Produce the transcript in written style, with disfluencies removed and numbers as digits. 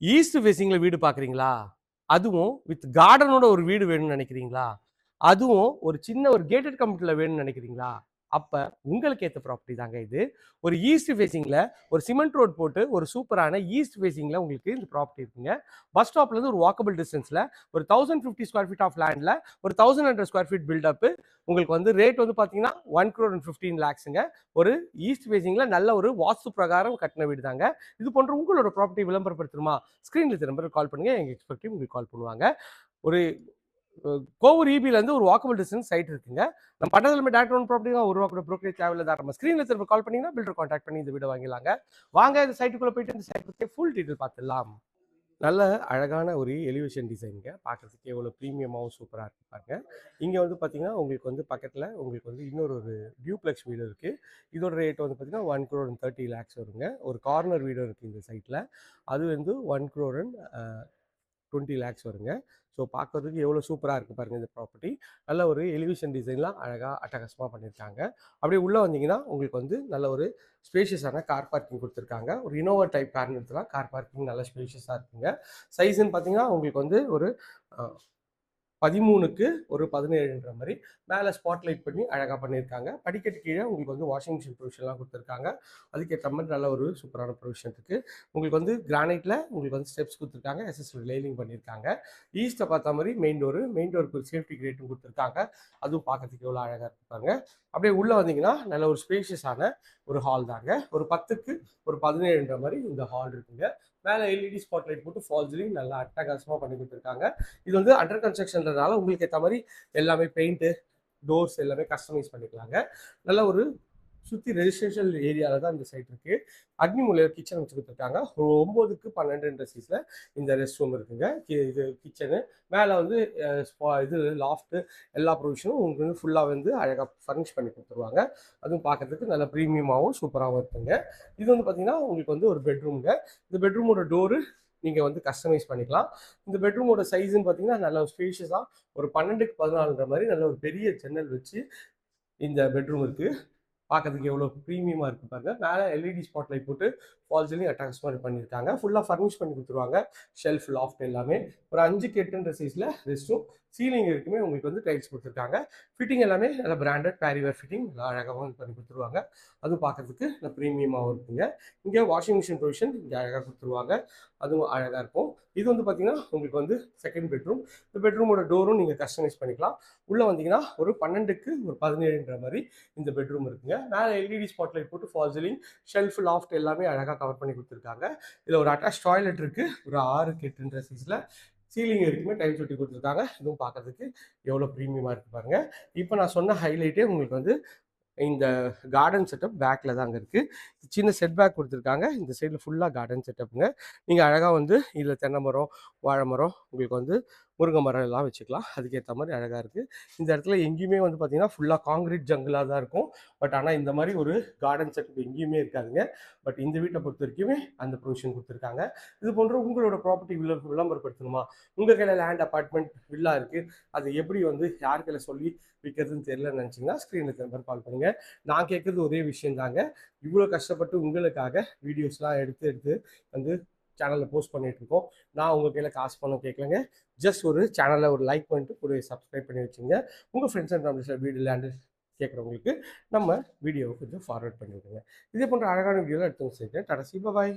East ஃபேசிங்ல வீடு பார்க்குறீங்களா? அதுவும் வித் கார்டனோட ஒரு வீடு வேணும்னு நினைக்கிறீங்களா? அதுவும் ஒரு சின்ன ஒரு கேட்டட் கம்யூனிட்டில வேணும்னு நினைக்கிறீங்களா? அப்ப உங்களுக்கு ஏத்த ப்ராப்பர்ட்டி தாங்க இது. ஒரு ஈஸ்ட் ஃபேசிங்ல ஒரு சிமெண்ட் ரோட் போட்டு ஒரு சூப்பரான ஈஸ்ட் ஃபேசிங்ல உங்களுக்கு இந்த ப்ராப்பர்ட்டி இருக்குங்க. பஸ் ஸ்டாப்ல இருந்து ஒரு வாக்கபிள் டிஸ்டன்ஸ்ல ஒரு 1050 ஸ்கொயர் ஃபீட் ஆஃப் லேண்ட்ல ஒரு 1100 ஸ்கொயர் ஃபீட் பில்டப். உங்களுக்கு வந்து ரேட் வந்து பாத்தீங்கன்னா 1,15 lakhsங்க. ஒரு ஈஸ்ட் ஃபேசிங்ல நல்ல ஒரு வாஸ்து பிரகாரம் கட்டின வீடு தாங்க. இது போன்ற உங்களோட ப்ராப்பர்ட்டி விளம்பரப்படுத்தணுமா? ஸ்க்ரீன்ல இருக்க நம்பருக்கு கால் பண்ணுங்க. எங்க எக்ஸ்பெக்டிவ் உங்களுக்கு கால் பண்ணுவாங்க. ஒரு கோவூர் ஈபில இருந்து ஒரு வாக்கபிள் டிஸ்டன்ஸ் சைட் இருக்குங்க. நம்ம பட்டத்துல டேரக்ட் ஒன் ப்ராப்பர்ட்டி தான் ரூபா கூட ப்ரோக்கரேஜ் தேவையில்ல. தாராளமா ஸ்க்ரீன்ல திரும்ப கால் பண்ணீங்கன்னா பில்டர் கான்டாக்ட் பண்ணி இந்த வீடியோ வாங்கிடலாங்க. வாங்க இந்த சைட்டுக்குள்ள போயிட்டு இந்த சைட் பத்தி ஃபுல் டீடைல் பார்த்துடலாம். நல்ல அழகான ஒரு எலிவேஷன் டிசைனுங்க. பார்க்கறதுக்கு எவ்வளோ ப்ரீமியமாகவும் சூப்பராக இருக்கு பாருங்க. இங்கே வந்து பார்த்தீங்கன்னா உங்களுக்கு வந்து பக்கத்தில் உங்களுக்கு வந்து இன்னொரு ஒரு டியூப்ளெக்ஸ் வீடு இருக்குது. இதோட ரேட் வந்து பார்த்தீங்கன்னா 1,30,00,000 வருங்க. ஒரு கார்னர் வீடும் இருக்குது இந்த சைட்டில். அது வந்து 1,20,00,000 வருங்க. ஸோ பார்க்கறதுக்கு எவ்வளோ சூப்பராக இருக்குது பாருங்கள் இந்த ப்ராப்பர்ட்டி. நல்ல ஒரு எலிவேஷன் டிசைன்லாம் அழகாக அட்டகாசமாக பண்ணியிருக்காங்க. அப்படியே உள்ளே வந்தீங்கன்னா உங்களுக்கு வந்து நல்ல ஒரு ஸ்பேஷியஸான கார் பார்க்கிங் கொடுத்துருக்காங்க. ஒரு இனோவா டைப் கார்னு எடுத்துலாம் கார் பார்க்கிங் நல்ல ஸ்பேஷியஸாக இருக்குங்க. சைஸ்ன்னு பார்த்தீங்கன்னா உங்களுக்கு வந்து ஒரு 13க்கு ஒரு 17ன்ற மாதிரி மேலே ஸ்பாட்லைட் பண்ணி அழகாக பண்ணியிருக்காங்க. படிக்கட்டு கீழே உங்களுக்கு வந்து வாஷிங் மிஷின் ப்ரொவிஷன்லாம் கொடுத்துருக்காங்க. அதுக்கேற்ற மாதிரி நல்ல ஒரு சூப்பரான ப்ரொவிஷன் இருக்குது. உங்களுக்கு வந்து கிரானைட்டில் உங்களுக்கு வந்து ஸ்டெப்ஸ் கொடுத்துருக்காங்க. எஸ்எஸ்எல் லைனிங் பண்ணியிருக்காங்க. ஈஸ்ட்டை பார்த்த மாதிரி மெயின் டோருக்கு ஒரு சேஃப்டி கிரேட்டும் கொடுத்துருக்காங்க. அதுவும் பார்க்கறதுக்கு எவ்வளோ அழகாக இருப்பாங்க. அப்படியே உள்ளே வந்தீங்கன்னா நல்ல ஒரு ஸ்பேஷியஸான ஒரு ஹால் தாங்க. ஒரு 10க்கு ஒரு 17ன்ற மாதிரி இந்த ஹால் இருக்குங்க. மேலே எல்இடி ஸ்பாட்லைட் போட்டு ஃபால்ஸ்லையும் நல்லா அட்டகாசமாக பண்ணி கொடுத்துருக்காங்க. இது வந்து அண்டர் கன்ஸ்ட்ரக்ஷன்றதுனால உங்களுக்கு ஏற்ற மாதிரி எல்லாமே பெயிண்ட்டு, டோர்ஸ் எல்லாமே கஸ்டமைஸ் பண்ணிக்கலாங்க. நல்ல ஒரு சுற்றி ரெசிடென்ஷியல் ஏரியாவில் தான் இந்த சைட் இருக்குது. அக்னி மூலையில் கிச்சன் வச்சு கொடுத்துருக்காங்க. ஒரு 9க்கு 12 சைஸில் இந்த ரெஸ்ட் ரூம் இருக்குங்க. இது கிச்சனு மேலே வந்து இது லாஃப்ட்டு எல்லா ப்ரொவிஷனும் உங்களுக்கு வந்து ஃபுல்லாக வந்து அழகாக ஃபர்னிஷ் பண்ணி கொடுத்துருவாங்க. அதுவும் பார்க்கறதுக்கு நல்ல ப்ரீமியமாகவும் சூப்பராகவும் இருக்குங்க. இது வந்து பார்த்தீங்கன்னா உங்களுக்கு வந்து ஒரு பெட்ரூம்ங்க. இந்த பெட்ரூமோட டோரு நீங்கள் வந்து கஸ்டமைஸ் பண்ணிக்கலாம். இந்த பெட்ரூமோட சைஸ்ன்னு பார்த்தீங்கன்னா நல்ல ஸ்பேஷியஸாக ஒரு 12க்கு 14ன்ற மாதிரி நல்ல ஒரு பெரிய ஜன்னல் வச்சு இந்த பெட்ரூம் இருக்குது. பார்க்கறதுக்கு எவ்வளோ ப்ரீமியமாக இருக்குது பாருங்க. மேலே எல்இடி ஸ்பாட் லைட் போட்டு ஃபால்ஸ்லையும் அட்டாச்மெண்ட் பண்ணியிருக்காங்க. ஃபுல்லாக ஃபர்னிஷ் பண்ணி கொடுத்துருவாங்க. ஷெல்ஃப் லாஃப்ட் எல்லாமே ஒரு 5க்கு 8ன்ற சைஸில் ரெஸ்ட்டும் சீலிங் இருக்குமே உங்களுக்கு வந்து டைல்ஸ் கொடுத்துருக்காங்க. ஃபிட்டிங் எல்லாமே நல்ல பிராண்டட் பேரிவேர் ஃபிட்டிங் நல்லா அழகாகவும் பண்ணி கொடுத்துருவாங்க. அதுவும் பார்க்கறதுக்கு நல்ல ப்ரீமியமாகவும் இருக்குங்க. இங்கே வாஷிங் மிஷின் ப்ரொவிஷன் இங்கே அழகாக கொடுத்துருவாங்க. அதுவும் அழகாக இருக்கும். இது வந்து பார்த்தீங்கன்னா உங்களுக்கு வந்து செகண்ட் பெட்ரூம். இந்த பெட்ரூமோட டோரும் நீங்கள் கஸ்டமைஸ் பண்ணிக்கலாம். உள்ளே வந்தீங்கன்னா ஒரு 12க்கு ஒரு 17ன்ற மாதிரி இந்த பெட்ரூம் இருக்குங்க. மேலே எல்இடி ஸ்பாட்லைட் போட்டு ஃபால் சீலிங் ஷெல்ஃப் லாஃப்ட் எல்லாமே அழகாக கவர் பண்ணி கொடுத்துருக்காங்க. இதில் ஒரு அட்டாச் டாய்லெட் இருக்குது. ஒரு 6க்கு 8ன்ற சைஸில் சீலிங் இருக்குமே டைல்ஸ் ஒட்டி கொடுத்துருக்காங்க. இதுவும் பார்க்கறதுக்கு எவ்வளோ ப்ரீமியமாக இருக்குது பாருங்க. இப்போ நான் சொன்ன ஹைலைட்டே உங்களுக்கு வந்து இந்த கார்டன் செட்டப் பேக்கில் தாங்க இருக்குது. சின்ன செட் பேக் கொடுத்துருக்காங்க. இந்த சைடில் ஃபுல்லாக கார்டன் செட்டப்புங்க. நீங்கள் அழகாக வந்து இதில் தென்னை மரம், வாழை மரம், உங்களுக்கு வந்து முருங்கை மரம் எல்லாம் வச்சுக்கலாம். அதுக்கேற்ற மாதிரி அழகாக இருக்குது. இந்த இடத்துல எங்கேயுமே வந்து பார்த்தீங்கன்னா ஃபுல்லாக காங்கிரீட் ஜங்கிளாக தான் இருக்கும். பட் ஆனால் இந்த மாதிரி ஒரு கார்டன் செட்டப் எங்கேயுமே இருக்காதுங்க. பட் இந்த வீட்டை பொறுத்த வரைக்குமே அந்த ப்ரொவிஷன் கொடுத்துருக்காங்க. இது போன்ற உங்களோட ப்ராப்பர்ட்டி விளம்பரப்படுத்தணுமா? உங்கள் கையில் லேண்ட், அப்பார்ட்மெண்ட், வில்லா இருக்குது. அது எப்படி வந்து யார் கையில் சொல்லி விற்கிறதுன்னு தெரியலன்னு நினச்சிங்கன்னா ஸ்க்ரீனுக்கு நம்பர் கால் பண்ணுங்கள். நான் கேட்குறது ஒரே விஷயம் தாங்க. இவ்வளோ கஷ்டப்பட்டு உங்களுக்காக வீடியோஸ்லாம் எடுத்து வந்து சேனலில் போஸ்ட் பண்ணிட்டு இருக்கோம். நான் உங்கள் கையில் காசு பணம் கேட்கலங்க. ஜஸ்ட் ஒரு சேனலில் ஒரு லைக் பண்ணிட்டு ஒரு சப்ஸ்கிரைப் பண்ணி வச்சுங்க. உங்கள் ஃப்ரெண்ட்ஸ் அண்ட் ஃபேமிலிஸில் வீடு லேண்டு கேட்குறவங்களுக்கு நம்ம வீடியோவை கொஞ்சம் ஃபார்வர்ட் பண்ணிவிடுங்க. இதே போன்ற அழகான வீடியோவில் எடுத்து வச்சுருக்கேன். டாடா சி பாய்.